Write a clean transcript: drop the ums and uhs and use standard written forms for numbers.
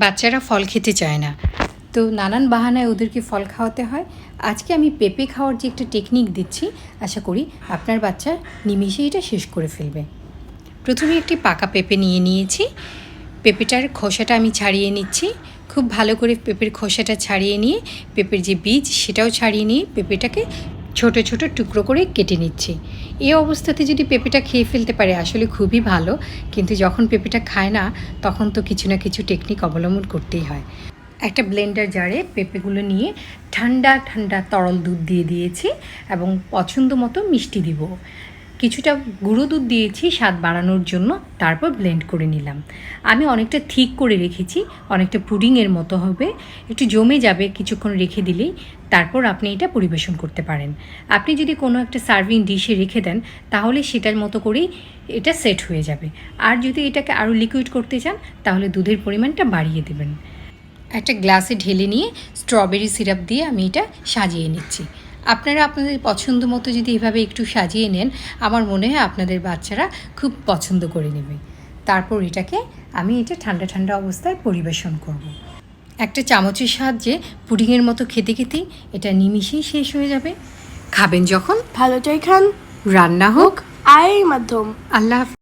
বাচ্চারা ফল খেতে চায় না, তো নানান বাহানায় ওদেরকে ফল খাওয়াতে হয়। আজকে আমি পেঁপে খাওয়ার যে একটা টেকনিক দিচ্ছি, আশা করি আপনার বাচ্চা নিমিষেই এটা শেষ করে ফেলবে। প্রথমে একটি পাকা পেঁপে নিয়েছি। পেঁপেটার খোসাটা আমি ছাড়িয়ে নিচ্ছি। খুব ভালো করে পেঁপের খোসাটা ছাড়িয়ে নিয়ে পেঁপের যে বীজ সেটাও ছাড়িয়ে নিয়ে পেঁপেটাকে ছোট ছোট টুকরো করে কেটে নিচ্ছি। এই অবস্থাতে যদি পেঁপেটা খেয়ে ফেলতে পারে আসলে খুবই ভালো, কিন্তু যখন পেঁপেটা খায় না তখন তো কিছু না কিছু টেকনিক অবলম্বন করতেই হয়। একটা ব্লেন্ডার জারে পেঁপেগুলো নিয়ে ঠান্ডা ঠান্ডা তরল দুধ দিয়ে দিয়েছি এবং পছন্দ মতো মিষ্টি দিব। কিছুটা গুঁড়ো দুধ দিয়েছি স্বাদ বাড়ানোর জন্য, তারপর ব্লেন্ড করে নিলাম। আমি অনেকটা থিক করে রেখেছি, অনেকটা পুডিংয়ের মতো হবে, একটু জমে যাবে কিছুক্ষণ রেখে দিলেই। তারপর আপনি এটা পরিবেশন করতে পারেন। আপনি যদি কোনো একটা সার্ভিং ডিশে রেখে দেন তাহলে সেটার মতো করেই এটা সেট হয়ে যাবে। আর যদি এটাকে আরও লিকুইড করতে চান তাহলে দুধের পরিমাণটা বাড়িয়ে দেবেন। একটা গ্লাসে ঢেলে নিয়ে স্ট্রবেরি সিরাপ দিয়ে আমি এটা সাজিয়ে নিচ্ছি। আপনারা আপনাদের পছন্দ মতো যদি এভাবে একটু সাজিয়ে নেন, আমার মনে হয় আপনাদের বাচ্চারা খুব পছন্দ করে নেবে। তারপর এটাকে আমি এটা ঠান্ডা ঠান্ডা অবস্থায় পরিবেশন করব। একটা চামচের সাহায্যে পুডিংয়ের মতো খেতে খেতেই এটা নিমিষেই শেষ হয়ে যাবে। খাবেন যখন ভালোটাই খান, রান্না হোক আয়ের মাধ্যম। আল্লাহ।